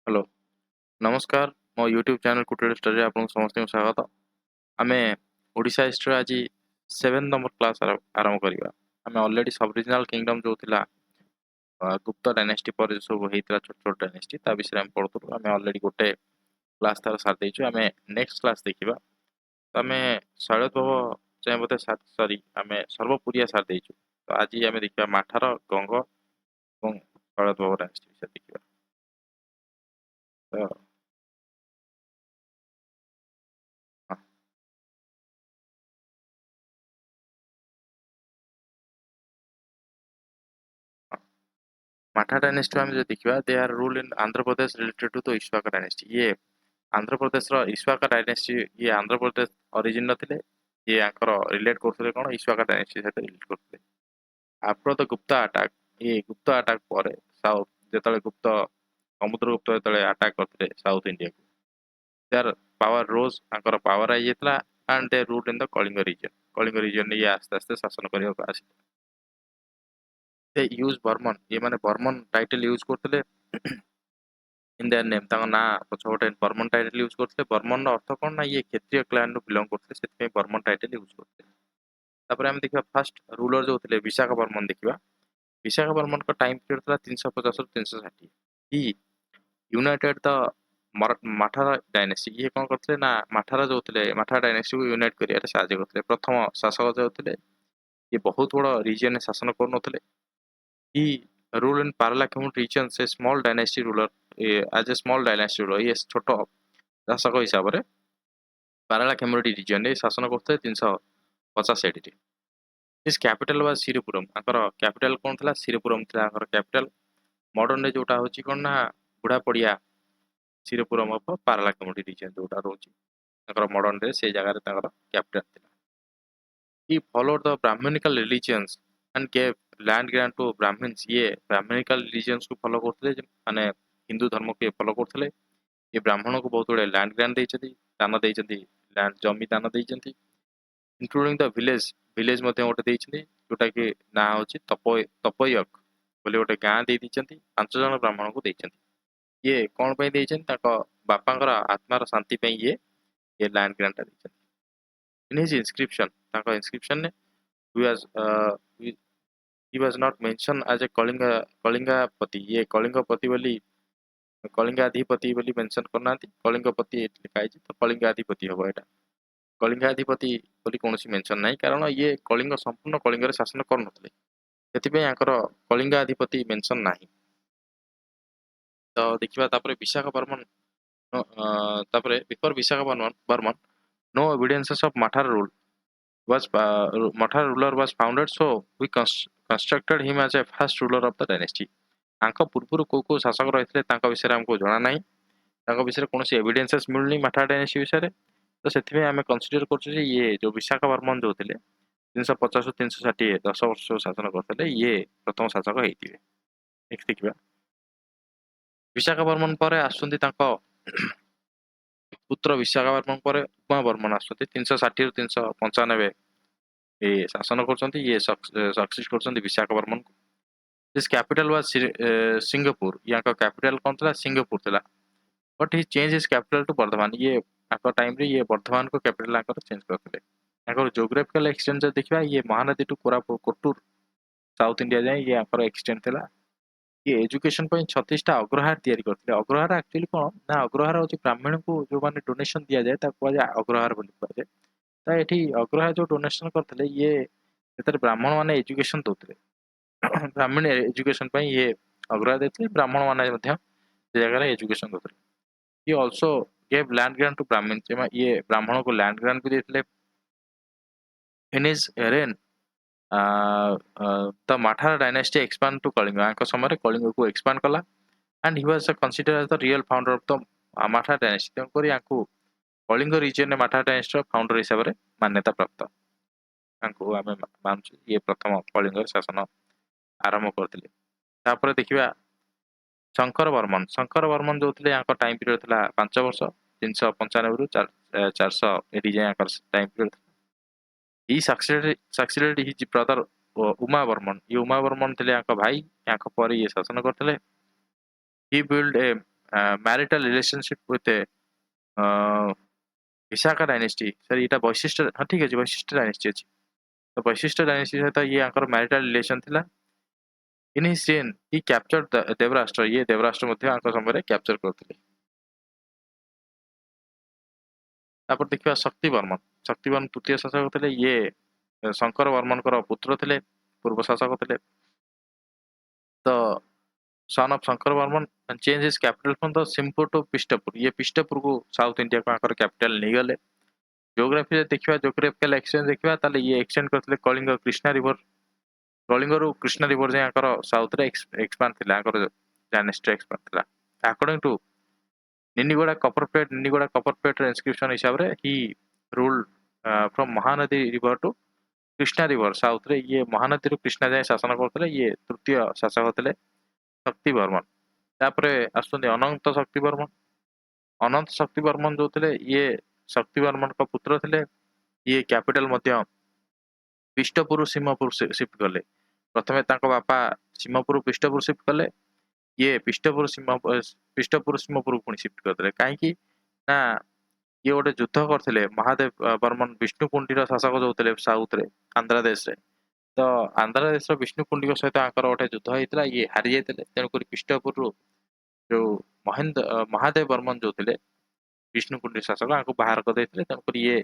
Hello नमस्कार मो YouTube channel कुटेड story आपन समस्त स्वागत आमे ओडिशा हिस्ट्री आज 7 नंबर क्लास आरंभ करिवा आमे ऑलरेडी सब रीजनल किंगडम जो थिला गुप्त डायनेस्टी पर जो सब हेतिला छोट छोट डायनेस्टी ता विषय हम पढतु आमे ऑलरेडी गोटे क्लास तार साथ देछु आमे नेक्स्ट क्लास देखिबा तो आमे शैलत बाबू चाहे बोते साथ सॉरी आमे सर्वपुरिया साथ देछु तो आज आमे देखिबा माठार गंग और शैलत बाबू डायनेस्टी विषय देखिबा तो हाँ, हाँ। माठा डायनेस्टी में जो देखिबा they are rule in Andhra Pradesh related to the Ikshvaku dynasty ये आंध्र प्रदेश रो इक्ष्वाक डायनेस्टी ये आंध्र प्रदेश ओरिजिन नथिले ये आंकर रिलेट करथले कोन इक्ष्वाक डायनेस्टी सहित रिलेट करथले आफ्टर द गुप्ता अटैक ये गुप्ता अटैक पर साउथ जेतले गुप्त समुद्रगुप्त जेतले अटैक करथले साउथ इंडिया को देयर पावर रोज आंकर पावर आई जेतला and they rule in the Kalinga region ये आस्ते आस्ते शासन करियो आसी दे यूज बर्मन ये माने बर्मन टाइटल यूज करथले इन देयर नेम ताଙ୍କ ना पछ गोटे बर्मन टाइटल यूज करथले बर्मन ର अर्थ कोन ना ये क्षत्रिय क्लान रो बिलोंग करथले सेति बर्मन टाइटल यूज करथले तापर हम देखिबा फर्स्ट रूलर जो थिले विशाखा बर्मन देखिबा विशाखा बर्मन का टाइम पीरियड था 350 ରୁ 360 ही यूनाइटेड द माठारा डायनेस्टी ये कोन करथले ना माठारा जो थिले माठारा डायनेस्टी को यूनाइट करिया साहाଯ୍य करथले प्रथम शासक जो थिले ये बहुत बड़ रीजन शासन कर नथले He ruled in Paralakhemut regions, a small dynasty ruler, as a small dynasty ruler. Yes, छोट शासक हिसाब रे पारालाखेमुडी region रे शासन करते 350 AD His capital was Siripuram. आकर capital कोन थला Siripuram थला आकर capital modern रे जोटा होची कोन ना बुढ़ा पड़िया Siripuram ऑफ पारालाखेमुडी region जोटा रोची आकर modern रे से जगह रे ताकर capital थला He followed the Brahminical religions and gave land grant to Brahmins. ये Brahminical religions को follow करते थे माने हिंदू धर्म को follow करते थे ये ब्राह्मणों को बहुत बड़े land grant देइछथि दान देइछथि land जमी दान देइछथि including the village मध्ये गोटे देइछथि जोटा कि ना होची तपोयक बोले गोटे गां देइ दिछथि पांच जन ब्राह्मण को देइछथि ये कोन पई देइछथि ताको बापांकर आत्मार शांति पई ये land grant देइछथि in his inscription ताको inscription ने he was he was not mentioned as a कलिंगापति ये कलिंगपति बोली कलिंगाधिपति बोली मेंशन करना कलिंगपति लिखा है तो कलिंगाधिपति हबो एटा कलिंगाधिपति बोली कोनोसी मेंशन नाही कारण ये कलिंग संपूर्ण कलिंग रे शासन कर नथले सेति आंकर कलिंगाधिपति मेंशन नाही तो देखिबा तापरे Vishakha Barman before Vishakha Barman no evidences of Mathara rule was Mathura ruler was founded, so we constructed him as a first ruler of the dynasty. ତାଙ୍କ ପୂର୍ବରୁ କୋଉ କୋଉ ଶାସକ ରହିଥିଲେ ତାଙ୍କ ବିଷୟରେ ଆମକୁ ଜଣା ନାହିଁ ତାଙ୍କ ବିଷୟରେ କୌଣସି ଏଭିଡେନ୍ସେସ୍ ମିଳୁନି ମାଠା ଡାଇନେଷ୍ଟି ବିଷୟରେ ତ ସେଥିପାଇଁ ଆମେ କନସିଡର କରୁଛୁ ଯେ ଇଏ ଯୋଉ ବିଶାଖା ବର୍ମନ ଯୋଉ ଥିଲେ 350 ରୁ 360 10 ବର୍ଷ ଶାସନ କରିଥିଲେ ଇଏ ପ୍ରଥମ ଶାସକ ହେଇଥିବେ ନେକ୍ସଟ ଦେଖିବା ବିଶାଖା ବର୍ମନ ପରେ ଆସୁଛନ୍ତି ତାଙ୍କ ପୁତ୍ର ବିଶାଖା ବର୍ମନ ପରେ ଉମା ବର୍ମନ ଆସୁଛନ୍ତି 360 ରୁ 395 ये शासन कर ये सक्सेस कर विशाखा बर्मन को दिस कैपिटल वाज सिंगापुर या कैपिटल कौन था सिंगापुर था but he change his capital to Vardhaman ये टाइम रे ये वर्धमान को कैपिटल चेंज करते जोग्राफिकल एक्सटेंट देखा ये Mahanadi to Kotur south India जाए ये एक्सटेंट था ये एजुकेशन 36टा अग्रहार तैयारी करते अग्रहार एक्चुअली कौन ना अग्रहार हूँ ब्राह्मण को जो मैंने डोनेशन दि जाए कहुए अग्रहार बोली कहुए तो ये अग्रहार जो डोनेशन करते ये ब्राह्मण मैंने एजुकेशन दौते ब्राह्मण एजुकेशन ये अग्रहार देते ब्राह्मण मैंने जगह एजुकेशन दौते ये also gave land grant to Brahmin ये ब्राह्मण को लैंड ग्रांट भी देते in his reign the Mathara dynasty expand to Kalinga समय कलिंग को एक्सपांड कला and he was considered as the real founder of the Mathara dynasty तेणुकर या कलिंग रीजन में माठार डायनेस्टी फाउंडर हिसाब से मान्यता प्राप्त आम मानू ये प्रथम कलिंग शासन आरंभ करते देखिए शंकर बर्मन जो थे टाइम पीरियड था 5 वर्ष 395 ରୁ 400 एडी जाए time period he succeeded his brother Uma Barman ये उमा बर्मन थे भाई पर ये शासन करते he build a marital relationship with Vishakha dynasty sir यहाँ वैशिष्ट हाँ ठीक अच्छे वैशिष्ट डायनेस्टी अच्छी तो वैशिष्ट डायनेस्टी सहित ये आंकर मैरिटल रिलेशन थिला in his reign he captured Devarashtra ये देवराष्ट्र मध्य आंकर समय कैप्चर करथिले तापर देखिबा शक्तिवर्मन तृतीय शासक थिले ये शंकर वर्मन पुत्र थिले पूर्व शासक थिले तो son of Shankar Varman change his capital from the Simhapura to Pishtapura ये पिष्टपुर को साउथ इंडिया को आंकर कैपिटल नहीं गले जियोग्राफी देखिबा जियोग्राफिकल एक्सचेंज देखिबा ताले ये एक्सटेंड करथिले कलिंग कृष्णा रिवर कलिंगरू कृष्णा रिवर जाए आंकर साउथ रे एक्सपांड थिला आंकर डायनेस्टी एक्सपांड थिला according to Niniguda copper plate inscription हिसाब रे he ruled from Mahanadi river to Krishna river south रे ये महानदी रू कृष्णा जाए शासन करथिले ये तृतीय शासक थिले शक्तिवर्मन तापरे आसुंदी अनंत शक्तिवर्मन जो थिले ये शक्तिवर्मन का पुत्र थिले ये कैपिटल मध्य पिष्टपुर सीमापुर शिफ्ट कले प्रथमे तांको बापा सीमापुर पिष्टपुर शिफ्ट कले ये पिष्टपुर सीमापुर पुणी शिफ्ट करदे कहीं ना ये गोटे युद्ध करथिले महादेव बर्मन विष्णुकुंडीर शासक जो थे साउथ रे आंध्र देश रे तो आंध्र देश विष्णुकुंडी सहित आंकर गोटे युद्ध होता ये हारी जाते तेणुक पिष्टपुर जो महादेव बर्मन जो थे विष्णुकुंडी शासक आपको बाहर करदे तेणुक ये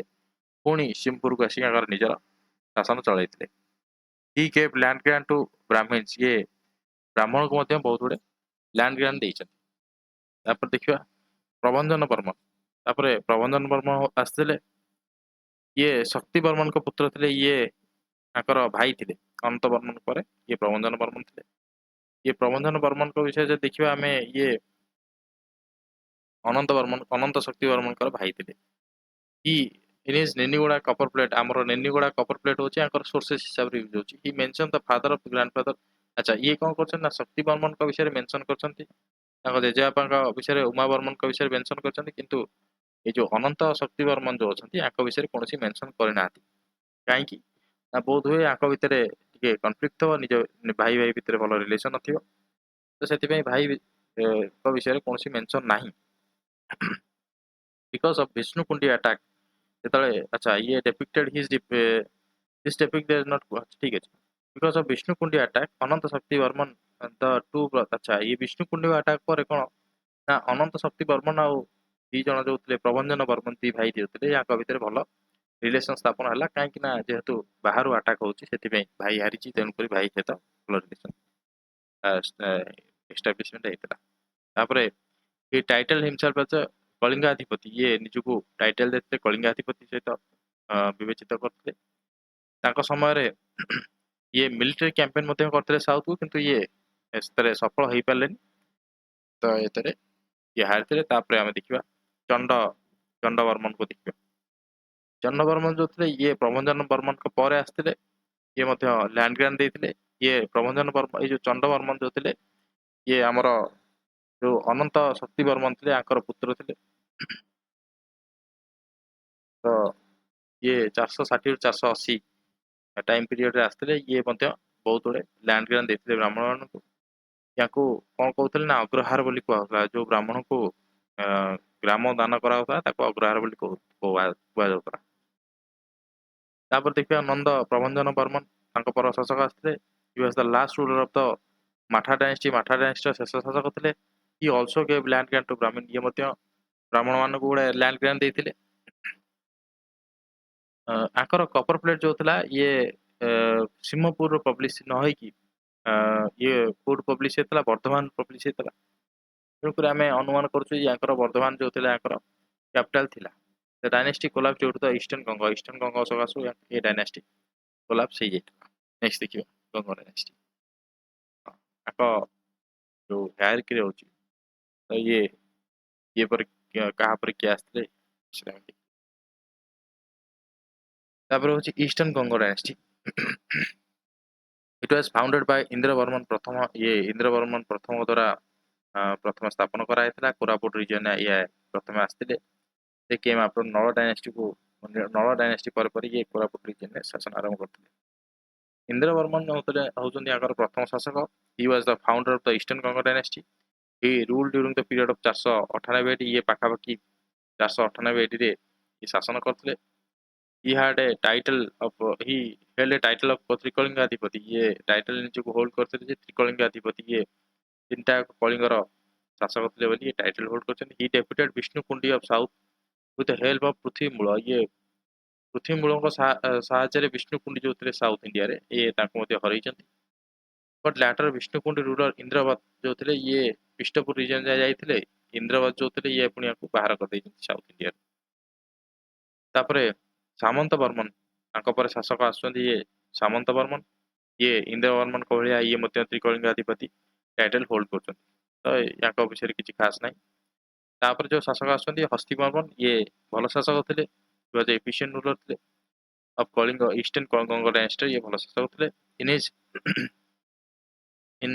पुणी सिंहपुर को आसिक निजर शासन चलते he kept land grant to Brahmins ये ब्राह्मण को बहुत गुड़े लैंड ग्रांट देपर देखा प्रभंजन वर्मन प्रभंजन वर्मन आसते ये शक्ति वर्मन को पुत्र थे ये आंकर भाई थे अनंत वर्मन पर ये प्रभंजन वर्मन थे ये प्रभंजन वर्मन को विषय देखा आम ये अनंत शक्ति वर्मन भाई थे ही इज नेनिगुड़ा कपर प्लेट आमर नेनिगुड़ा कपर प्लेट होची आंकर सोर्सेस हिसाब रे यूज होची he mention the father of grandfather अच्छा ये कौन करछन ना शक्ति वर्मन का विषय मेंशन करछंती तांको जेजेबापा का विषय उमा वर्मन का विषय मेंशन करछंती किंतु ये जो अनंत शक्ति वर्मन जो अछंती आंको विषय कोनोसी मेंशन करि नाथि काहे कि ना बोध हुए आंको भितरे टिके कॉन्फ्लिक्ट हो निज भाई भाई भितरे भलो रिलेशन नथियो तो सेति पई भाई को विषय कोनोसी मेंशन नाही बिकॉज ऑफ विष्णु कुंडी अटैक जेतले अच्छा ये depicted his this depicted not ठीक है बिकॉज ऑफ विष्णु कुंडी अटैक अनंत शक्ति वर्मन द टू अच्छा ये विष्णु कुंडी अटैक पर कोन ना अनंत शक्ति वर्मन आ दी जन जो थे प्रभंजन वर्मन दी भाई दिते या भितर भल रिलेसन स्थापन है कहीं जेहेतु बाहर अटाक होती भाई हारी तेणुक भाई सहित भल रिलेसन एस्टाब्लीशमेंट होता ये टाइटल हिमसेल्फ कलिंगाधिपति ये निजको टाइटल देते कलिंगाधिपति सहित विवेचित करते समय रे ये मिलिटरी कैंपेन करते साउथ को किंतु ये सफल हो पारे तो ये हारी आम देखा चंड चंड वर्मन को देखा चंड वर्मन जो थे ये प्रभंजन वर्मन को पर आसते ये लैंड ग्रांट देते ये प्रभंजन वर्मन ये चंड वर्मन जो थे ये आमर जो अनंत शक्ति वर्मन थे आंकर पुत्र थे तो ये 460 480 टाइम पीरियड रे आसते ये बहुत गुड़े लैंड ग्रांट देते ब्राह्मण मान को या कौन कहते ना अग्रहार बोली कहला जो ब्राह्मण को ग्राम दान करा अग्रहार बोली कहउतला देखिए नंद प्रभंजन वर्मन पर शासक आसते he was the last ruler of the Matha dynasty शेष शासक थे he also gave land grant to Brahmin ये ब्राह्मण मान को गोटे लैंड ग्रांट देते आंकर कपर प्लेट जो था ये सिंहपुर पब्लिश न होगी ये कोड पब्लिश होता वर्धमान पब्लिश होता तेणुक आम अनुमान कर वर्धमान जो थे कैपिटल थिला the dynasty collapse due to the eastern Ganga सकाशु ये डायनेस्टी कोलैप्स हो जाता नेक्स्ट देखिए गंगा डायनेस्टी जो हायरार्की रे होची तो ये पर कहा पर किए आसते होची eastern Ganga dynasty it was founded by Indravarman प्रथम ये इंद्रवर्मन प्रथम द्वारा प्रथम स्थापन कराइला कोरापुट रीजन ये प्रथम आसते they came after Nala dynasty को नल डायनेस्टी पर ये कोरापुट रीजन में शासन आरंभ करते इंद्रवर्मन होते प्रथम शासक he was the founder of the eastern Ganga dynasty He ruled during the period of 498 AD, ये पाखापाखि 498 AD रे ये शासन करथिले। He had a title of he held a title of त्रिकलिंगाधिपति, ये टाइटल निजको होल्ड करथिले जे त्रिकलिंगाधिपति, ये तीनटा कलिंगर शासक ଥିଲେ ବୋଲି ये टाइटल होल्ड करछन। He defeated Vishnukundi of south with the help of Prithvimula, ये पृथ्वीमूलଙ୍କ ସାହାଯ୍ୟରେ विष्णुकुंडी जो ଥିଲେ साउथ इंडिया रे ये ताको मध्ये हरैछन्ति। बट लैटर विष्णुकुंडी रूलर इंद्रवत जो ଥିଲେ ये पिष्टपुर रीजन जाय जायथिले, इंद्रवत जो ଥିଲେ ये पुणी याको बाहर कर दैछन्ति साउथ इंडिया। तापरे सामंत वर्मन ताको पर शासक आछन्ति ये सामंत वर्मन, ये इंद्रवर्मन को भलिया ये मध्ये त्रिकलिंगाधिपति टाइटल होल्ड करछन्ति। तो याको विषय किछि खास नाही। तापर जो शासक आछन्ति हस्तिवर्मन, ये भल शासक थिले, वाज एफिशिएंट रूलर थिले of Kalinga eastern Ganga dynasty, ये भल शासक थिले। इन हिज इन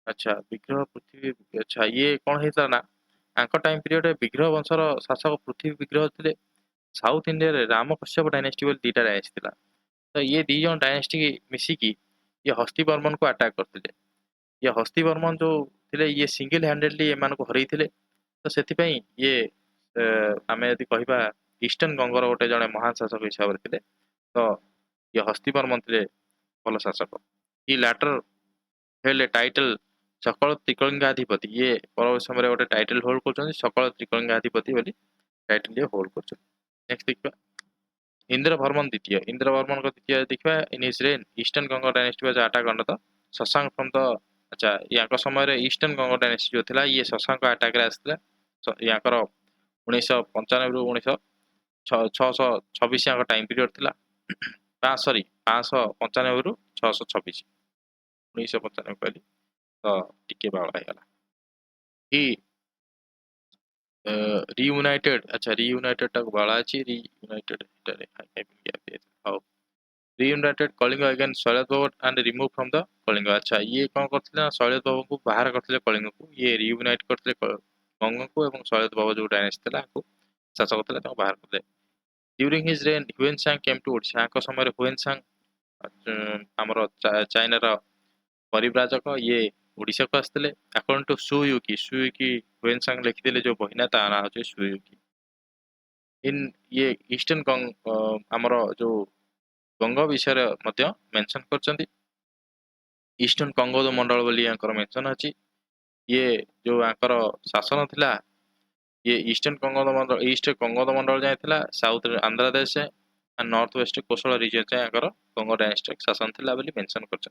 अच्छा विग्रह पृथ्वी, अच्छा ये कौन हेता ना आंक टाइम पीरियड विग्रह वंशर शासक पृथ्वी विग्रह थिले। साउथ इंडिया रे राम कश्यप डायनेस्टी बोली दीटा डायनेस्टी थिला। तो ये दी जन डायनेस्टी मिसिकी ये हस्तिवर्मन को अटैक करथिले। ये हस्तिवर्मन जो थिले ये सिंगल हैंडेडली एमान को हरई थिले। तो सेथिपई ये आमे यदि कहिबा ईस्टर्न गंगर गोटे जने महान शासक हिसाब रे थिले। तो ये हस्तिवर्मन थिले भल शासक। ही लैटर हेल्ड ए टाइटल सकल त्रिकलिंगाधिपति, ये परवर्त समय गोटे टाइटल होल्ड करछन सकल त्रिकलिंगाधिपति बोली टाइटल ये होल्ड करछन। नेक्स्ट देखिबा इंद्रवर्मन द्वितीय। इंद्रवर्मन को द्वितीय देखिबा इन his rain eastern Ganga dynasty was attack on the Shashank from the, अच्छा याको समय रे ईस्टर्न गंगा डायनेस्टी जो थिला ये शशांक अटैक रे आस्थिला। याकर 1995 रु 626 याको टाइम पीरियड थिला। 595 रु 626, 1995 कहली तो टिके बावळा हेगला। ही रियूनाइटेड, अच्छा रियूनाइटेड तक बाळा अछि, रियूनाइटेड इटारे हाई टाइपिंग गैप they how reunited Kalinga again Shailaj Babu and remove from the Kalinga. अच्छा ये कौन करथिले ना शैलज बाबू को बाहर करथिले कलिंग को, ये रियूनाइट करथिले गंगा को एवं शैलज बाबू जो डायनेस्टी थिला को शासक थिले ताको बाहर करथिले। During his reign Hiuen Tsang came to Odisha, आको समय रे ह्वेनसांग हमरो चाइना रो परिव्राजक ये ओडिशा को आस्थिले। अकॉर्डिंग टू सुयुकी, सुयुकी ह्वेनसांग लिखिथिले जो बहिना ता ना होचे सुयुकी। इन ये ईस्टर्न हमरो जो गंगा विषय रे मध्य मेंशन करचंती। ईस्टर्न कंगोद मंडल बोली यांकर मेंशन अछि। ये जो यांकर शासन थिला ये ईस्टर्न कंगोद मंडल, ईस्ट कंगोद मंडल जाय थिला, south Andhra Desh and north west Kosala region जाय यांकर गंगा डायनेस्टी शासन थिला बोली मेंशन करचन।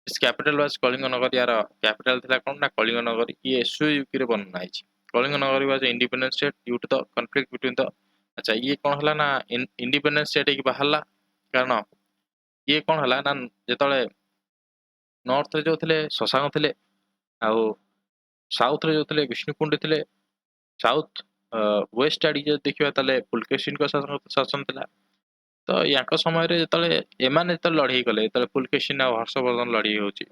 इस कैपिटल वाज कलिंग नगर, यार कैपिटल थिला कोन ना कलिंग नगर। ये सुयुकी रे बनना आइछि। Kalinga Nagar was independent state due to the conflict between the, अच्छा ये कौन हला ना इंडिपेंडेंट स्टेट की बाहरला कारण ये कौन हला ना जेतले नॉर्थ रे जो थिले शशांक थिले आउ साउथ रे जो थिले विष्णुकुंड थिले। साउथ वेस्ट आडी जे देखिबा तले पुलकेशिन को शासन थिला। तो याक समय रे जेतले एमाने जेतले लढाई कले, जेतले पुलकेशिन आ हर्षवर्धन लढाई होची,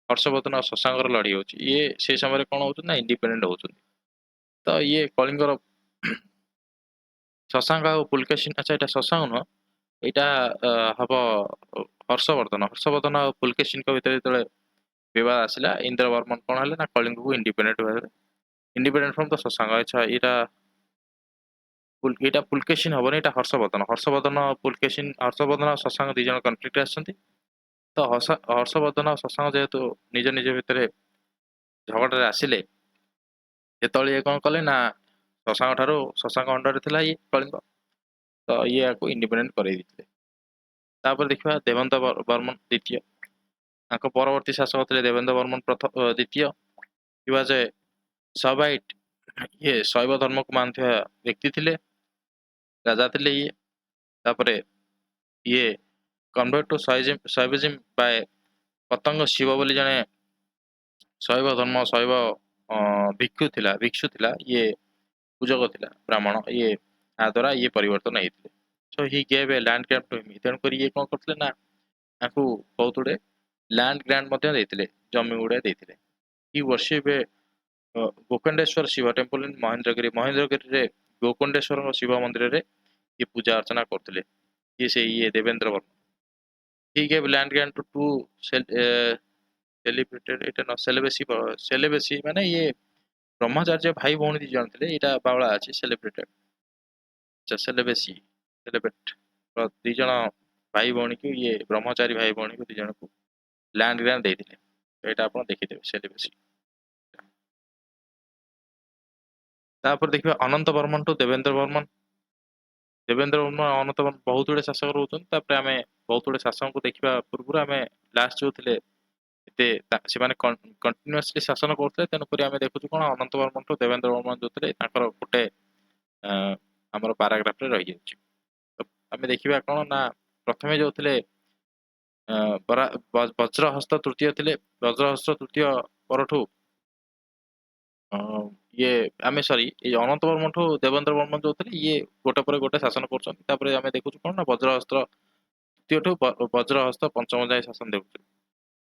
हर्षवर्धन और शशांक रो लढाई होची, ये से समय रे कोन होउछ ना इंडिपेंडेंट होउछ। तो ये कलिंगर शशांक आ पुलकेशिन, अच्छा एटा शशांक न एटा हबो हर्षवर्धन, हर्षवर्धन और पुलकेशिन को भीतर जेतले विवाद आसिला, इंद्रवर्मन कोन हले ना कलिंग को इंडिपेंडेंट भाबे इंडिपेंडेंट फ्रॉम द शशांक। अच्छा एटा पुलकेशिन हबो, एटा हर्षवर्धन, हर्षवर्धन पुलकेशिन, हर्षवर्धन और शशांक दी जन कॉन्फ्लिक्ट आछंती। तो हर्षवर्धन और शशांक जेहेतु निज निज भितर झगड़ा आसिले, जेतले ये कोन कले ना शशांक ठारो, शशांक अंडर रे थिला ये कलिंग, तो ये याको इंडिपेंडेंट करै दिथिले। तापर देखिबा देवेंद्र वर्मन द्वितीय। आंको परवर्ती शासक थे देवेंद्र वर्मन प्रथम द्वितीय। ही वाज ए सबाइट, ये शैव धर्म को मानुवा व्यक्ति थिले, राजा थिले ये। तापरे ये कन्वर्ट टू शैविज्म बाय पतंग शिव बोली जने शैव धर्म शैव भिक्षु थिला ये पूजक थिला ब्राह्मण, ये आ द्वारा ये परिवर्तन हेइथिले। So he gave a land grant to him, तेणु करी ये कोन करथिले ना आकु बहुत गुडे लैंड ग्रांट मध्य देथिले, जमी गुडे देथिले। He worship a Gokarneshwar Shiva temple in Mahendragiri, Mahendragiri रे गोकर्णेश्वर शिव मंदिर रे ये पूजा अर्चना करथिले। ये से ये Devendra Varma. He gave land grant to celebrated एटा न सेलिबेसी माने ये ब्रह्मचार्य भाई भौणी दी जण थे एटा बावळा अछि सेलिब्रेटेड अच्छा सेलिबेसी सेलिब्रेट दी जण भाई भौणी को ये ब्रह्मचारी भाई भौणी को दी जण को लैंड ग्रांट देथिले एटा आपण देखिदेबे सेलिबेसी तापर देखिबा अनंत वर्मन टू देवेंद्र वर्मन अनंत वर्मन बहुत गुड़े शासक रहउछन तापर आमे बहुत गुड़े शासक को देखिबा पूर्व आमे लास्ट जो थिले एते से माने कंटीन्यूअसली शासन करथले तेन करी आमे देखुछु कोन अनंत वर्मन टू देवेंद्र वर्मन जो थिले ताकर गोटे हमर पैराग्राफ रे रहि जाउछि तो आमे देखिबा कोन ना प्रथमे जो थिले वज्रहस्त तृतीय थिले वज्रहस्त तृतीय परठू अ, ये आमे सॉरी ये अनंत वर्मन ठू देवेंद्र वर्मन जो थे ये गोटे पर गोटे शासन कर आमे देखुଛୁ कौन ना वज्रहस्त तृतीय ठू वज्रहस्त पंचम जाए शासन देखुଛୁ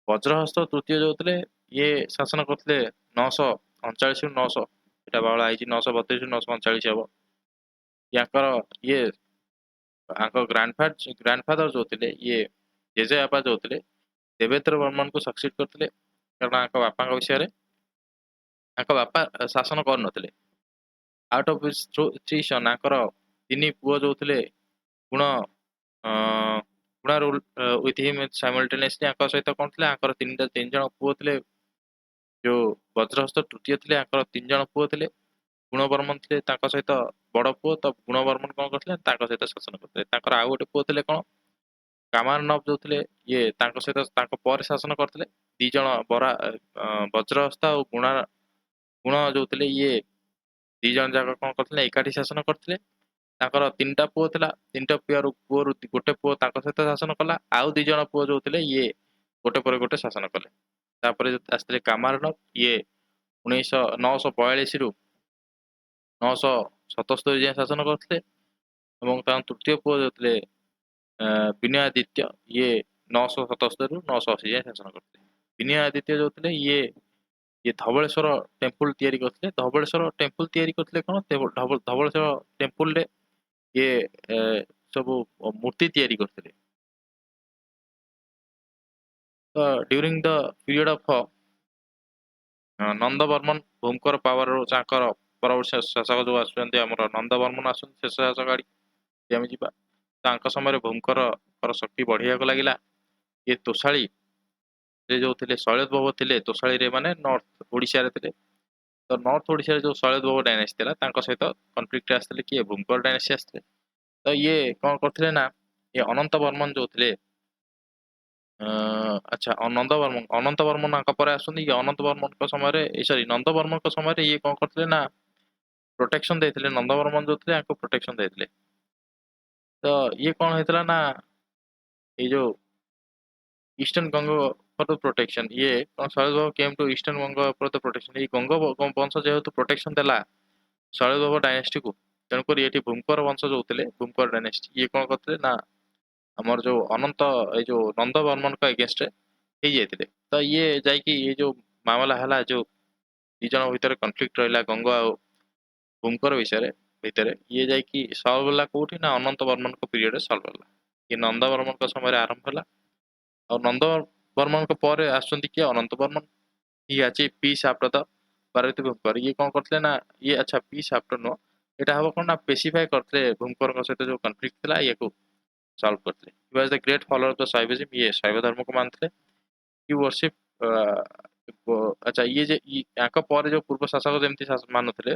वज्रहस्त तृतीय जो थे ये शासन करते 939 रु 900 एटा बावला आइछि 932 रु 939 हबो याकर ये आंको ग्रैंडफादर जो थे ये जेजे बापा जो थे देवेंद्र वर्मन को सक्सीड करते कारण आंको बापा विषय रे आंको बापा शासन कर नथिले out of his three son आंकर तीन पुओ जो थे गुण गुण रूल विथ हिम साइमल्टेनियसली आंक सहित कौन थे आंकर तीन जन पुओ थे जो वज्रहस्त तृतीय थे आंकर तीन जन पुओ थे गुणवर्मन थे सहित बड़ पुओ तो गुणवर्मन कौन करते सहित शासन करते आउ गोटे पुओ थे कौन कामारनव जो थे ये सहित पर शासन करते दी जन बरा वज्रहस्त और गुण जो थे ये दी जन जाक कौन करते एकाठी शासन करते तीनटा पुओ थिला तीनटा पुओ गोटे पुओ सहित शासन कला आउ दी जन पुओ जो थे ये गोटे पर गोटे शासन कले तापर आसते कामारनव ये 942 रु 977 जाए शासन करते तृतीय पुओ जो थे विनयादित्य ये 977 रु 980 जाए शासन करते विनयादित्य जो थे ये धवलेश्वर टेम्पल तैयारी करते धवलेश्वर टेम्पल तैयारी करते कौन धवलेश्वर टेम्पल रे ये सब मूर्ति तैयारी करते तो during the period of Nandavarman Bhaumakara power परवर्ती शासक जो आसुचंती हमर नंदवर्मन आसुन शेष शासक आड़ी आम जा तांका समय भूमकर शक्ति बढ़िया को लगिला ये तोशाली रे जो थे शैलेश बाबू थे तोशाली रे माने नॉर्थ ओडिशा रे थे तो नॉर्थ ओडिशा रे जो शैलेश बाबू डायनेस्टी था सहित कन्फ्लिक्ट आसते किए भूमकर डायनेस्टी आसते तो ये कौन करते ना ये अनंत वर्मन जो थे अच्छा अनंत वर्मन पर आसुंदी ये अनंत वर्मन समय सॉरी नंद वर्मन समय ये कौन करते ना प्रोटेक्शन देते नंद वर्मन जो थे प्रोटेक्शन देते तो ये कौन होता ना ये जो eastern Ganga for the protection ये कौन Shailesh Babu came to eastern Ganga for the protection ये गंग वंश जेहेतु प्रोटेक्शन देला शैलेश बाबू डायनेस्टी को तेणुकर ये भूमकर वंश जो थे भूमकर डायनेस्टी ये कौन करते ना आमर जो अनंत ये जो नंद वर्मन का एगेंस्ट हो जाते तो ये जाकि ये जो मामला है जो दी जन भितर कन्फ्लिक्ट रहा गंग आ भूमकर विषय भितर ये जाकि सल्व है कौटी ना अनंत वर्मन को पीरियड सल्व है ये नंद वर्मन समय आरंभ है और नंद वर्मन पर आसुँच किए अनंत वर्मन ये अच्छे peace after the Parvati Bhumkar ये कौन करते ना ये अच्छा पीस आफ्टर नुह यहाँ हम कौन ना स्पेसिफाई करते भूमकर सहित जो कन्फ्लिक्ट था ये सॉल्व करते ही was the great follower of the Shaivism ये शैव धर्म को मानते ही वर्शिप अच्छा ये जे याक पर जो पूर्व शासक जमती मानुते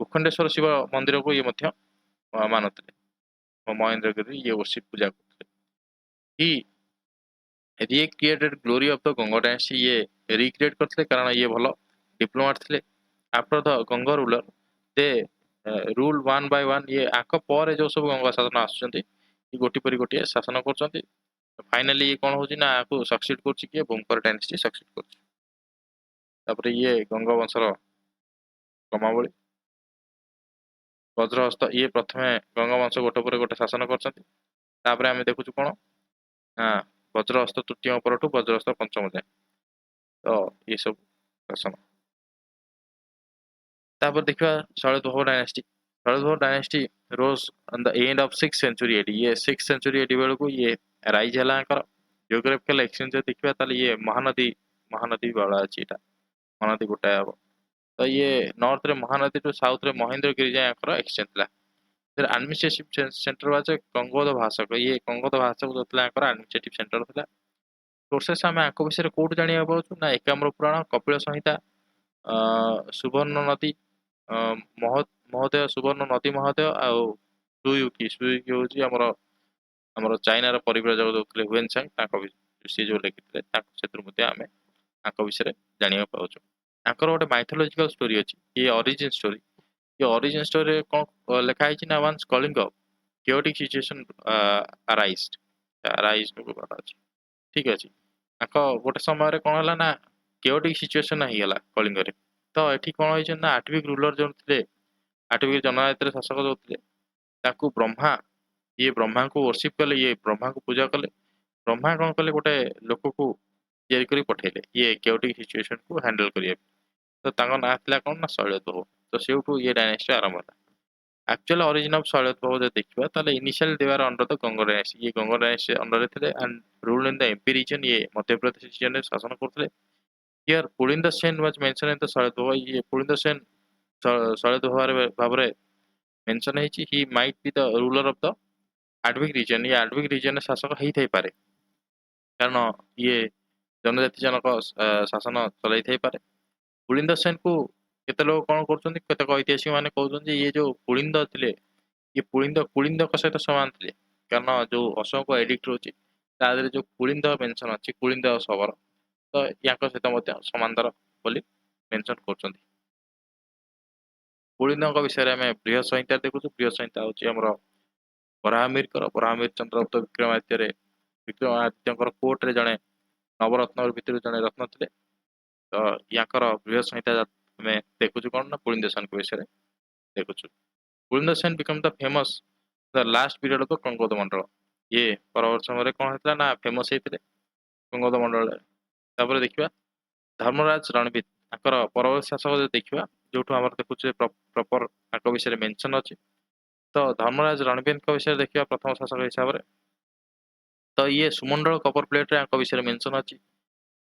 भूखंडेश्वर शिव मंदिर को ये मानुते महेंद्रगिरी ये वर्शिप पूजा करते he recreated glory of the Ganga dynasty ये रिक्रिएट करते कारण ये भल डिप्लोमेट थे after the Ganga ruler they rule one by one ये आक पर जो सब गंगा शासन आसुँच गोटी पर गोटे शासन कर फाइनाली ये कौन हो आपको सक्सीड कर भूमकर डायनेस्टी सक्सीड कर ये गंगा वंशर क्रमावली वज्रहस्त ये प्रथम गंगा वंश गोटे पर गोटे शासन कर देखु कौन हाँ वज्रहस्त तृतीय पर वज्रहस्त पंचम जाए तो ये सब शासन देखा Shailesh Babu dynasty Shailesh Babu dynasty rose on the end of 6th century AD ये 6th सेंचुरी एडी बेलू ये राइज है जियोग्राफिकल एक्सचेंज देखा ये महानदी महानदी बड़ा अच्छी एटा महानदी गोटाए हम तो ये नॉर्थ रे महानदी टू साउथ रे महेंद्रगिरी जाए एक्सटेंड था फिर एडमिनिस्ट्रेटिव सेंटर वाज कंगोद भाषक ये कंगोद भाषक जो था एडमिनिस्ट्रेटिव सेंटर था सोर्सेस आम आंक विषय कौट जाना पाऊँ ना एकाम्र पुराण कपिल संहिता सुवर्ण नदी महोदय सुवर्ण नदी महोदय आउ सुयुकी हूँ आमर आमर चाइनार परिव्राजक जो थे हुएनसांग सी जो लिखिते आम आंक विषय जाना पाऊँ आंकर गोटे माइथोलॉजिकल स्टोरी अच्छी ये ओरिजिन स्टोरी ये ओरिजिन स्टोरी कौन लिखाई ना once Kalinga chaotic situation arised arised ठीक अच्छे गोटे समय कौन है ना chaotic situation होगा कलिंग तो ये कौन हो ना आठविक रूलर जो थे आठविक जनजातिर शासक जो थे ब्रह्मा ये ब्रह्मा को वर्शिप कले ये ब्रह्मा को पूजा कले ब्रह्मा कौन कले गोटे लोक को या पठेले ये chaotic situation को हैंडल करिए तो ना था कौन ना शैलद्वह तो से ये डायनेस्टी आरंभ है एक्चुअल ओरिजिन ऑफ शैलद्वह जो देखिबा ताले initial they were under the Ganga dynasty ये गंगा डायनेस्टी अंडर थे and rule in the MP region ये मध्य प्रदेश रीजन में शासन करते here Pulinda Sen was mention in the Shailodbhava ये पुलिंद सेन शैलद्वह भाव में मेंशन है he might be the ruler of the Atavika region ये आडविक रीजन शासक ही थाई पारे कारण ये जनजाति जनक शासन चलाई थाई पारे पुलिंद सेन को केते लोग कौन कर केतेक ऐतिहासिक मैंने कहते ये जो पुलिंद थे ये पुलिंद कुलिंद सहित सामान थे कारण जो अशोक एडिक्ट रोचे जो कुलिंद मेंशन अच्छी कुलिंद शबर तो या सहित समांतर बोली मेंशन कर कुलिंद विषय में बृहत संहिता देखु बृहत संहिता हूँ बराहमीर बराहमीर चंद्रगुप्त विक्रमादित्य कोर्ट रे जड़े नवरत्न भितर जड़े रत्न थे तो या बृहत संहिता आम देखु कौन ना पुलिंद सेन विषय देखु Pulinda Sen become the famous the last period of the Kongoda Mandal ये परवर्त समय कौन होता ना फेमस होते कंगोद मंडल देखा धर्मराज रणबीर परवर्त शासक जो देखा जो आम देखुचे प्रॉपर विषय मेंशन अच्छी तो धर्मराज रणबीर विषय देखा प्रथम शासक हिसाब से तो ये सुमंडल कपर प्लेट विषय मेंशन अच्छी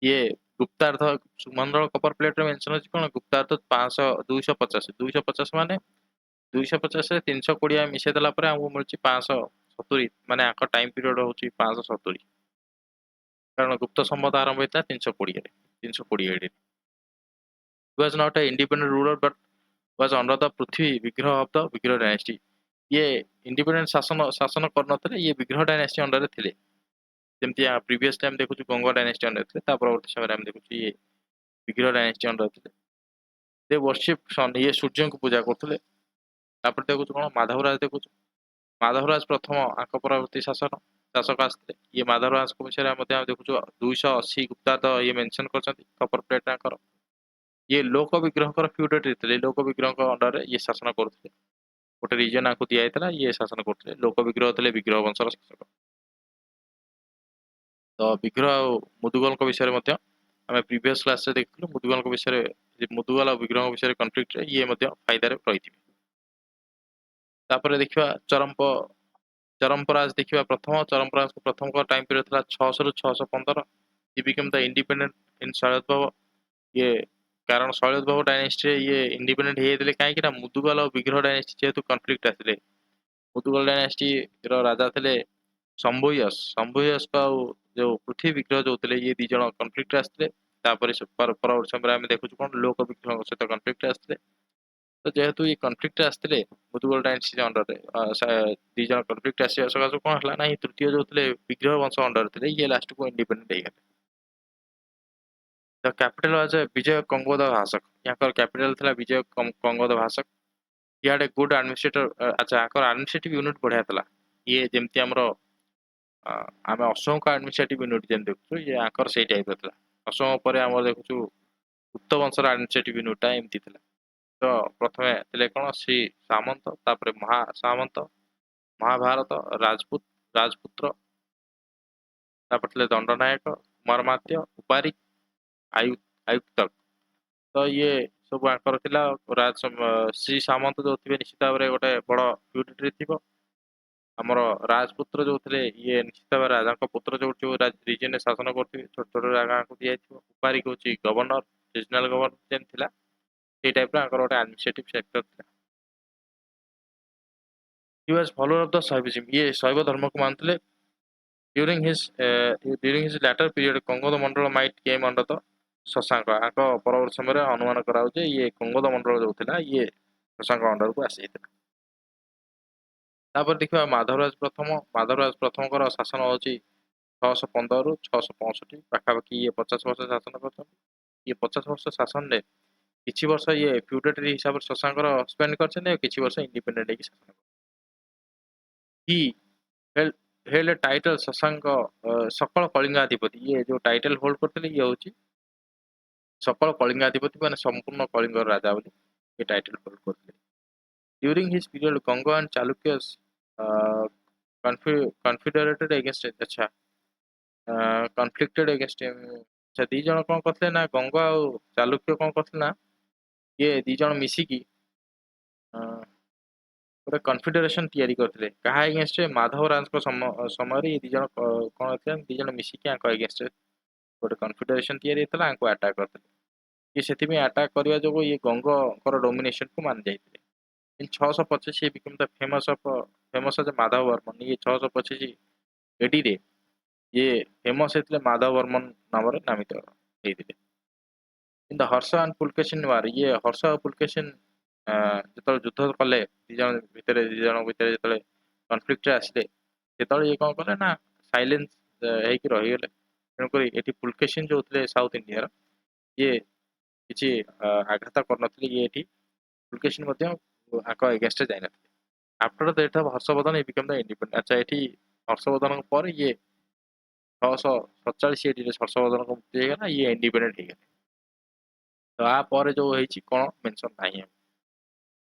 ये गुप्तार्ध सुमंडल कपर प्लेट मेंशन अच्छी कौन गुप्तार्ध 500 250 मान 250 320 मिसई देला आमको मिलूँ 570 माने आंक टाइम पीरियड हूँ 570 कारण गुप्त संबंध आरंभ होता है 320 AD was not a independent ruler but was under the Prithvi Vigraha of the Vigraha dynasty ये इंडिपेंडेंट शासन शासन कर ये विग्रह डायनेस्टी अंडर थे जमती प्रीवियस टाइम देखु गंगा डायनेस्टी अंडर थे परवर्त समय देखु ये विग्रह डायनेस्टी अंडर थे दे वर्शिप सन ये सूर्य को पूजा करते देखु कौन माधवराज देखु माधवराज प्रथम आंक परवर्ती शासन शासक आसते ये माधवराज विषय देखु 280 गुप्तार्ध ये मेंशन कर कपर प्लेट ये लोक विग्रह फ्यूडेटरी थे लोक विग्रह अंडर ये शासन करते गोटे रिजन आपको दिखाई ये शासन करते लोक विग्रह थे विग्रह वंशर शासक तो विग्रह मुदुगल विषय आम प्रीवियस क्लास देखिलु मुदुगल विषय मुदुगल और विग्रह विषय कन्फ्लिक्ट ये फायदार रही देखा चरमपराज देखा प्रथम चरमपराज को प्रथम टाइम पीरियड था 600 ରୁ 615 ये बिकम द इंडिपेंडेंट इन शैलद्वह ये कारण शैलद्वह डायनेस्टी ये इंडिपेंडेंट होते कहीं मुदुगल और विग्रह डायनेस्टी जेहेतु कन्फ्लिक्ट आते मुदुगल डायनेस्टी राजा थे शंभुयस का जो पृथ्वी विग्रह जो थे ये दिज कन्फ्लिक्ट आसते परवर्त समय आम देखु कौन लोक विग्रह सहित कन्फ्लिक्ट आसते तो जेहेतु ये कन्फ्लिक्ट आसते Mudgal dynasty under these conflict आसा सकाश कौन है ना तृतीय जो थे विग्रह वंश अंडर थे ये लास्ट को इंडिपेंडेंट हो द कैपिटल वाज विजय कंगोद भाषक यहाँ कैपिटल था विजय कंगोद भाषक ये गुड एडमिनिस्ट्रेटर अच्छा एडमिनिस्ट्रेटिव यूनिट बढ़िया था ये जमती आमर आम अशोक एडमिनिस्ट्रेटिव यूनिट जमी देखु ये आंकर से टाइप था अशोक पर आम देखु गुप्त वंशर एडमिनिस्ट्रेटिव यूनिटा एमती था तो प्रथम थे कौन श्री सामंत तापर महा सामंत महाभारत राजपूत राजपुत्र तापर दंडनायक कुमारमात्य उपारिक आयुक्त तो ये सब आंकर राज श्री सामंत जो थे निश्चित भाव में गोटे बड़ फ्यूडेटरी थी ଆମର ରାଜପୁତ୍ର ଯୋଉ ଥିଲେ ଇଏ ନିଶ୍ଚିତ ଭାବେ ରାଜାଙ୍କ ପୁତ୍ର ଯୋଉ ରିଜିୟନରେ ଶାସନ କରୁଥିବେ ଛୋଟ ଛୋଟ ରାଜାଙ୍କୁ ଦିଆଯାଇଥିବ। ଉପାରିକି ହଉଛି ଗଭର୍ଣ୍ଣର, ରିଜନାଲ ଗଭର୍ଣ୍ଣର ଯେମିତି ଥିଲା ସେଇ ଟାଇପର ଆଙ୍କର ଗୋଟେ ଆଡମିନିଷ୍ଟ୍ରେଟିଭ ସେକ୍ଟର ଥିଲା। ହି ୱାଜ ଫଲୋଅର ଅଫ ଦ ଶୈବିଜିମ୍, ଇଏ ଶୈବ ଧର୍ମକୁ ମାନୁଥିଲେ। During his latter period, Kangoda Mandal might came under the Shashank. ଆଙ୍କ ପରବର୍ତ୍ତୀ ସମୟରେ ଅନୁମାନ କରାଯାଉଛି ଇଏ କଙ୍ଗୋଦ ମଣ୍ଡଳ ଯୋଉ ଥିଲା ଇଏ ଶଶାଙ୍କ ଅଣ୍ଡରକୁ ଆସିଯାଇଥିଲା। ତାପରେ ଦେଖିବା ମାଧବରାଜ ପ୍ରଥମଙ୍କର ଶାସନ ହଉଛି 615 ରୁ 665 ପାଖାପାଖି। ଇଏ 50 ବର୍ଷ ଶାସନ କରିଛନ୍ତି। ଇଏ 50 ବର୍ଷ ଶାସନରେ କିଛି ବର୍ଷ ଇଏ ଫ୍ୟୁଡେଟରୀ ହିସାବରେ ଶଶାଙ୍କର ସ୍ପେଣ୍ଡ କରିଛନ୍ତି ଆଉ କିଛି ବର୍ଷ ଇଣ୍ଡିପେଣ୍ଡେଣ୍ଟ ହେଇକି ଶାସନ କରିଛନ୍ତି। ହି ହେଲ୍ଡ ଟାଇଟଲ ଶଶାଙ୍କ ସକଳ କଳିଙ୍ଗାଧିପତି। ଇଏ ଯୋଉ ଟାଇଟଲ ହୋଲ୍ଡ କରିଥିଲେ ଇଏ ହଉଛି ସକଳ କଳିଙ୍ଗାଧିପତି, ମାନେ ସମ୍ପୂର୍ଣ୍ଣ କଳିଙ୍ଗର ରାଜା ବୋଲି ଏ ଟାଇଟଲ ହୋଲ୍ଡ କରିଥିଲେ। During his period, Ganga and Chalukyas confederated against it. अच्छा, conflicted against him। अच्छा, ଦି ଜଣ କଣ କରିଥିଲେ ନା ଗଙ୍ଗ ଆଉ ଚାଲୁକ୍ୟ କଣ କରିଥିଲେ ନା ଇଏ ଦି ଜଣ ମିଶିକି ଗୋଟେ କନଫେଡେରେସନ ତିଆରି କରିଥିଲେ। କାହା ଏଗେନଷ୍ଟ? ମାଧବ ରାଜଙ୍କ ସମୟରେ ଏ ଦି ଜଣ କଣ ଥିଲେ, ଦି ଜଣ ମିଶିକି ଆଙ୍କ ଏଗେନଷ୍ଟ ଗୋଟେ କନଫେଡେରେସନ ତିଆରି ହେଇଥିଲା, ଆଙ୍କୁ ଆଟାକ କରିଥିଲେ। ଇଏ ସେଥିପାଇଁ ଆଟାକ କରିବା ଯୋଗୁଁ ଇଏ ଗଙ୍ଗଙ୍କର ଡୋମିନେସନକୁ ମାନି ଯାଇଥିଲେ। In 625 he became the famous as Madhav Barman. ଇଏ 625 ଏଡିରେ ଇଏ ଫେମସ ହେଇଥିଲେ ମାଧବ ବର୍ମନ ନାମରେ ନାମିତ ହେଇଥିଲେ। In the Harsh and Pulakeshin war, ଇଏ ହର୍ଷ ଆଉ ପୁଲକେଶିନ ଯେତେବେଳେ ଯୁଦ୍ଧ କଲେ ଦି ଜଣ ଭିତରେ ଯେତେବେଳେ କନଫ୍ଲିକ୍ଟରେ ଆସିଲେ, ସେତେବେଳେ ଇଏ କଣ କଲେ ନା ସାଇଲେନ୍ସ ହେଇକି ରହିଗଲେ। ତେଣୁକରି ଏଠି ପୁଲକେଶିନ ଯୋଉ ଥିଲେ ସାଉଥ ଇଣ୍ଡିଆର, ଇଏ କିଛି ଆଘାତ କରିନଥିଲେ। ଇଏ ଏଠି ପୁଲକେଶିନ ମଧ୍ୟ ଆଙ୍କ ଏଗେନଷ୍ଟରେ ଯାଇନଥିଲେ। After the death of Harshavardhana he became the independent. ଆଚ୍ଛା, ଏଠି ହର୍ଷବର୍ଦ୍ଧନଙ୍କ ପରେ ଇଏ 647 ଏଡିରେ ହର୍ଷବର୍ଦ୍ଧନଙ୍କ ମୁକ୍ତି ହେଇଗଲା, ଇଏ ଇଣ୍ଡିପେଣ୍ଡେଣ୍ଟ ହେଇଗଲେ। ତାପରେ ଯୋଉ ହେଇଛି କଣ ମେନସନ ନାହିଁ।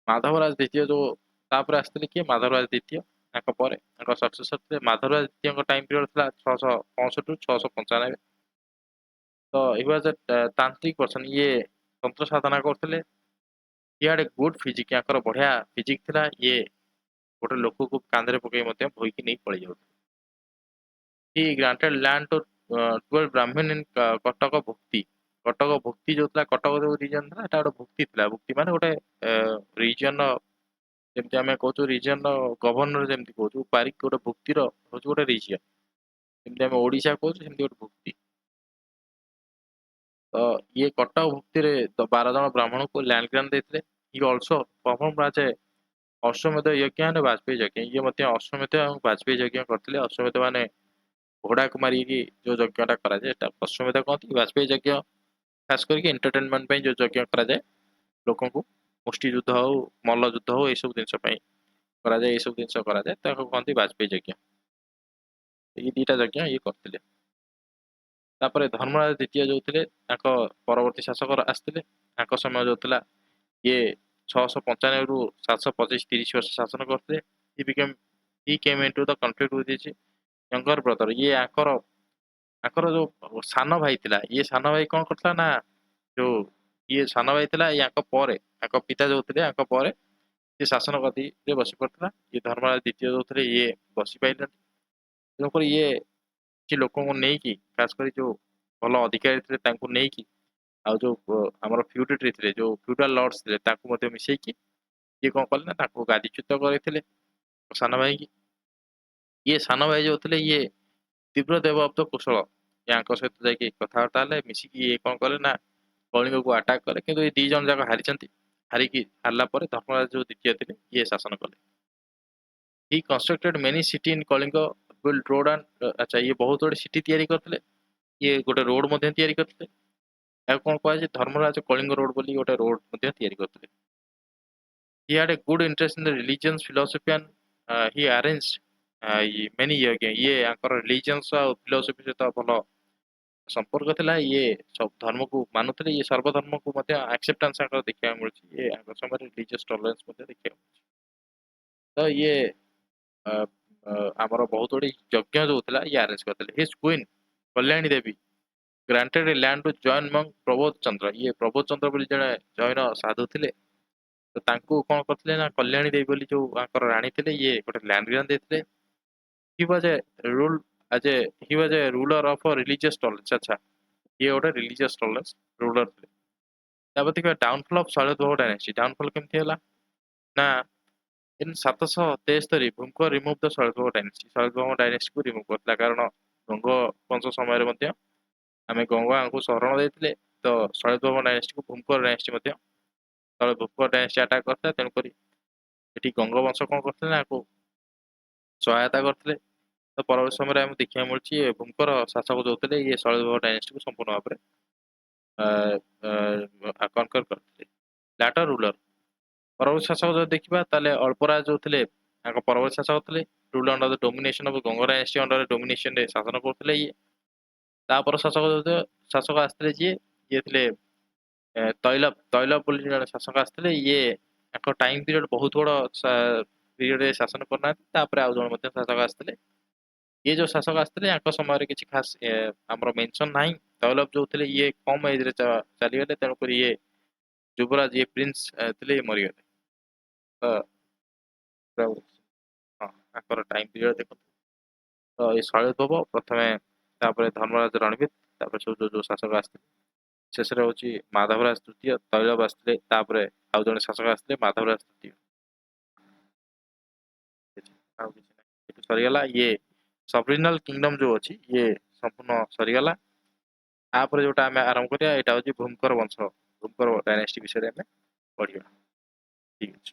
ମାଧବରାଜ ଦ୍ୱିତୀୟ ଯୋଉ ତାପରେ ଆସିଥିଲେ କିଏ? ମାଧବରାଜ ଦ୍ୱିତୀୟ। ତାଙ୍କ ପରେ ତାଙ୍କ ସକ୍ସେସର ଥିଲେ ମାଧବରାଜ ଦ୍ୱିତୀୟଙ୍କ ଟାଇମ ପିରିୟଡ ଥିଲା 665 ରୁ 695। ତ ହି ୱାଜ ତାନ୍ତ୍ରିକ ପର୍ସନ, ଇଏ ତନ୍ତ୍ର ସାଧନା କରୁଥିଲେ। ଇଆଡେ ଗୁଡ ଫିଜିକ୍, ୟାଙ୍କର ବଢିଆ ଫିଜିକ୍ ଥିଲା। ଇଏ ଗୋଟେ ଲୋକକୁ କାନ୍ଧରେ ପକେଇ ମଧ୍ୟ ବୋହିକି ନେଇ ପଳେଇ ଯାଉଥିଲେ। ହି ଗ୍ରାଣ୍ଟେଡ ଲ୍ୟାଣ୍ଡ ଟୁ 12 ବ୍ରାହ୍ମଣ ଇନ କଟକ ଭୁକ୍ତି। କଟକ ଭୁକ୍ତି ଯୋଉ ଥିଲା, କଟକ ଯୋଉ ରିଜନ ଥିଲା ଏଟା ଗୋଟେ ଭୁକ୍ତି ଥିଲା। ଭୁକ୍ତି ମାନେ ଗୋଟେ ରିଜନ, ଯେମିତି ଆମେ କହୁଛୁ ରିଜନ ଗଭର୍ଣ୍ଣର ଯେମିତି କହୁଛୁ, ପାରିକ ଗୋଟେ ଭୁକ୍ତିର ହଉଛି ଗୋଟେ ରିଜିୟନ। ଯେମିତି ଆମେ ଓଡିଶା କହୁଛୁ ସେମିତି ଗୋଟେ ଭୁକ୍ତି। ତ ଇଏ କଟକ ଭୁକ୍ତିରେ 12 ଜଣ ବ୍ରାହ୍ମଣଙ୍କୁ ଲ୍ୟାଣ୍ଡ ଗ୍ରାଣ୍ଟ ଦେଇଥିଲେ। ଇ ଅଲସୋ ପରଫର୍ମ ରାଜେ ଅଶ୍ୱମେଧ ଯଜ୍ଞ અને ବାଜପେୟୀ ଯଜ୍ଞ। ଇଏ ମଧ୍ୟ ଅଶ୍ୱମେଧ ଏବଂ ବାଜପେୟୀ ଯଜ୍ଞ କରିଥିଲେ। ଅଶ୍ୱମେଧ ମାନେ ଘୋଡାକୁ ମାରିକି ଯୋଉ ଯଜ୍ଞଟା କରାଯାଏ ଏଟା ଅଶ୍ୱମେଧ କହନ୍ତି। ବାଜପେୟୀ ଯଜ୍ଞ ଖାସ କରିକି ଏଣ୍ଟରଟେନମେଣ୍ଟ ପାଇଁ ଯୋଉ ଯଜ୍ଞ କରାଯାଏ, ଲୋକଙ୍କୁ ମୁଷ୍ଟି ଯୁଦ୍ଧ ହଉ ମଲ୍ଲ ଯୁଦ୍ଧ ହଉ ଏଇସବୁ ଜିନିଷ ପାଇଁ କରାଯାଏ, ଏଇସବୁ ଜିନିଷ କରାଯାଏ, ତାକୁ କହନ୍ତି ବାଜପେୟୀ ଯଜ୍ଞ। ଏଇ ଦିଟା ଯଜ୍ଞ ଇଏ କରିଥିଲେ। ତାପରେ ଧର୍ମରାଜ ଦ୍ୱିତୀୟ ଯୋଉ ଥିଲେ ତାଙ୍କ ପରବର୍ତ୍ତୀ ଶାସକ ଆସିଥିଲେ। ତାଙ୍କ ସମୟ ଯୋଉ ଥିଲା ଇଏ 695 ରୁ 725 30 ବର୍ଷ ଶାସନ କରିଥିଲେ। ହି କେମ୍ into the conflict with his younger brother. ଇଏ ଆଙ୍କର ଯୋଉ ସାନ ଭାଇ ଥିଲା, ଇଏ ସାନ ଭାଇ କଣ କରିଥିଲା ନା ଯୋଉ ଇଏ ସାନ ଭାଇ ଥିଲା ୟାଙ୍କ ପରେ, ତାଙ୍କ ପିତା ଯୋଉ ଥିଲେ ୟାଙ୍କ ପରେ ଇଏ ଶାସନ ଗଦିରେ ବସି ପଡିଥିଲା। ଇଏ ଧର୍ମରାଜ ଦ୍ୱିତୀୟ ଯୋଉ ଥିଲେ ଇଏ ବସି ପାଇଲେନି। ତେଣୁକରି ଇଏ କିଛି ଲୋକଙ୍କୁ ନେଇକି, ଖାସ କରି ଯୋଉ ଭଲ ଅଧିକାରୀ ଥିଲେ ତାଙ୍କୁ ନେଇକି, ଆଉ ଯୋଉ ଆମର ଫ୍ୟୁଡେଟରୀ ଥିଲେ, ଯୋଉ ଫ୍ୟୁଡାଲ ଲର୍ଡସ ଥିଲେ ତାଙ୍କୁ ମଧ୍ୟ ମିଶେଇକି ଇଏ କଣ କଲେ ନା ତାଙ୍କୁ ଗାଦିଚ୍ୟୁତ କରିଥିଲେ ସାନ ଭାଇକି। ଇଏ ସାନ ଭାଇ ଯୋଉ ଥିଲେ ଇଏ ତୀବ୍ର ଦେବବ୍ତ କୁଶଳ। ୟାଙ୍କ ସହିତ ଯାଇକି କଥାବାର୍ତ୍ତା ହେଲେ, ମିଶିକି ଇଏ କଣ କଲେ ନା କଳିଙ୍ଗକୁ ଆଟାକ କଲେ। କିନ୍ତୁ ଏ ଦି ଜଣ ଯାକ ହାରିଛନ୍ତି। ହାରିଲା ପରେ ଧର୍ମରାଜ ଯୋଉ ଦ୍ୱିତୀୟ ଥିଲେ ଇଏ ଶାସନ କଲେ। He constructed many city in Kalinga, build road and. ଆଚ୍ଛା, ଇଏ ବହୁତ ଗୁଡେ ସିଟି ତିଆରି କରିଥିଲେ। ଇଏ ଗୋଟେ ରୋଡ ମଧ୍ୟ ତିଆରି କରିଥିଲେ। ଆଉ କଣ କୁହାଯାଏ, ଧର୍ମରାଜ କଳିଙ୍ଗ ରୋଡ ବୋଲି ଗୋଟେ ରୋଡ ମଧ୍ୟ ତିଆରି କରିଥିଲେ। He had a good interest in the religions, philosophy and he arranged many yajna। ଇଏ ଆଙ୍କର ରିଲିଜିୟନ୍ସ ଆଉ ଫିଲୋସଫି ସହିତ ଭଲ ସମ୍ପର୍କ ଥିଲା। ଇଏ ସବୁ ଧର୍ମକୁ ମାନୁଥିଲେ। ଇଏ ସର୍ବ ଧର୍ମକୁ ମଧ୍ୟ ଆକ୍ସେପ୍ଟାନ୍ସ ଆଙ୍କର ଦେଖିବାକୁ ମିଳୁଛି। ଇଏ ଆଙ୍କ ସମୟରେ ରିଲିଜିୟସ୍ ଟଲରେନ୍ସ ମଧ୍ୟ ଦେଖିବାକୁ ମିଳୁଛି। ତ ଇଏ ଅ, ଆମର ବହୁତ ଗୁଡେ ଯଜ୍ଞ ଯୋଉ ଥିଲା ଇଏ ଆରେଞ୍ଜ କରିଥିଲେ। ହିଜ କୁଇନ କଲ୍ୟାଣୀ ଦେବୀ ଗ୍ରାଣ୍ଟେଡ ଏ ଲ୍ୟାଣ୍ଡ ଟୁ ଜୈନ ମଙ୍କ ପ୍ରବୋଧ ଚନ୍ଦ୍ର। ଇଏ ପ୍ରବୋଧ ଚନ୍ଦ୍ର ବୋଲି ଜଣେ ଜୈନ ସାଧୁ ଥିଲେ। ତ ତାଙ୍କୁ କଣ କରିଥିଲେ ନା କଲ୍ୟାଣୀ ଦେବୀ ବୋଲି ଯୋଉ ଆଙ୍କର ରାଣୀ ଥିଲେ ଇଏ ଗୋଟେ ଲ୍ୟାଣ୍ଡ ଗ୍ରାଣ୍ଟ ଦେଇଥିଲେ। he was a rule as a he was a ruler of a religious tolerance। अच्छा, ये ଗୋଟେ religious tolerance ruler ଥିଲେ। ତାପରେ ଦେଖିବା downfall of ଶୈଳଦ୍ୱ dynasty। downfall କେମିତି ହେଲା ନା in 773 ଭୂଙ୍କ remove the ଶୈଳଦ୍ୱ dynasty। ଶୈଳଦ୍ୱ dynasty କୁ remove କରିଥିଲା, କାରଣ ଗଙ୍ଗ ବଂଶ ସମୟରେ ମଧ୍ୟ ଆମେ ଗଙ୍ଗାଙ୍କୁ ଶରଣ ଦେଇଥିଲେ, ତ ଶୈଳଦ୍ୱ dynasty କୁ ଭୂଙ୍କ dynasty ମଧ୍ୟ ତଳେ ଭୂଙ୍କ dynasty attack କରିଥିଲା। ତେଣୁକରି ଏଠି ଗଙ୍ଗ ବଂଶ କଣ କରିଥିଲେ ନା ଆକୁ ସହାୟତା କରିଥିଲେ। ତ ପରବର୍ତ୍ତୀ ସମୟରେ ଆମେ ଦେଖିବାକୁ ମିଳୁଛି ଭୂଙ୍କର ଶାସକ ଯୋଉ ଥିଲେ ଇଏ ଶୈଳଦ୍ୱ ଡାଇନେଷ୍ଟିକୁ ସମ୍ପୂର୍ଣ୍ଣ ଭାବରେ କନକର କରିଥିଲେ। ଲାଟର ରୁଲର ପରବର୍ତ୍ତୀ ଶାସକ ଯଦି ଦେଖିବା ତାହେଲେ ଅଳ୍ପରାଜ ଯୋଉ ଥିଲେ ତାଙ୍କ ପରବର୍ତ୍ତୀ ଶାସକ ଥିଲେ। Rule under the domination of Ganga dynasty under ଡୋମିନେସନରେ ଶାସନ କରୁଥିଲେ ଇଏ। ତାପରେ ଶାସକ ଆସିଥିଲେ ଇଏ ଥିଲେ ତୈଲବ ତୈଲବ ବୋଲି ଜଣେ ଶାସକ ଆସିଥିଲେ। ଇଏ ତାଙ୍କ ଟାଇମ ପିରିୟଡ ବହୁତ ବଡ ପିରିୟଡରେ ଶାସନ କରିନାହାନ୍ତି। ତାପରେ ଆଉ ଜଣେ ମଧ୍ୟ ଶାସକ ଆସିଥିଲେ। ଇଏ ଯୋଉ ଶାସକ ଆସିଥିଲେ ୟାଙ୍କ ସମୟରେ କିଛି ଖାସ ଆମର ମେନସନ ନାହିଁ। ତୈଲବ ଯୋଉ ଥିଲେ ଇଏ କମ ଏଜରେ ଚାଲିଗଲେ, ତେଣୁକରି ଇଏ ଯୁବରାଜ ଇଏ ପ୍ରିନ୍ସ ଥିଲେ ଇଏ ମରିଗଲେ। ତ ହଁ ତାଙ୍କର ଟାଇମ ପିରିୟଡ ଦେଖନ୍ତୁ। ତ ଏଇ ଶୈଳଦ୍ୱ ପ୍ରଥମେ, ତାପରେ ଧର୍ମରାଜ ରଣବୀର, ତାପରେ ସବୁ ଯୋଉ ଯୋଉ ଶାସକ ଆସିଥିଲେ। ଶେଷରେ ହଉଛି ମାଧବରାଜ ତୃତୀୟ, ତୈଳବ ଆସିଥିଲେ। ତାପରେ ଆଉ ଜଣେ ଶାସକ ଆସିଥିଲେ ମାଧବରାଜ ତୃତୀୟ। ଆଉ କିଛି ନାହିଁ, ଏଠୁ ସରିଗଲା ଇଏ ସବରିଜିନାଲ କିଙ୍ଗଡମ ଯୋଉ ଅଛି ଇଏ ସମ୍ପୂର୍ଣ୍ଣ ସରିଗଲା। ତାପରେ ଯୋଉଟା ଆମେ ଆରମ୍ଭ କରିବା ଏଇଟା ହଉଛି ଭୂମକର ବଂଶ, ଭୂମକର ଡାଇନେଷ୍ଟି ବିଷୟରେ ଆମେ ପଢିବା। ଠିକ ଅଛି।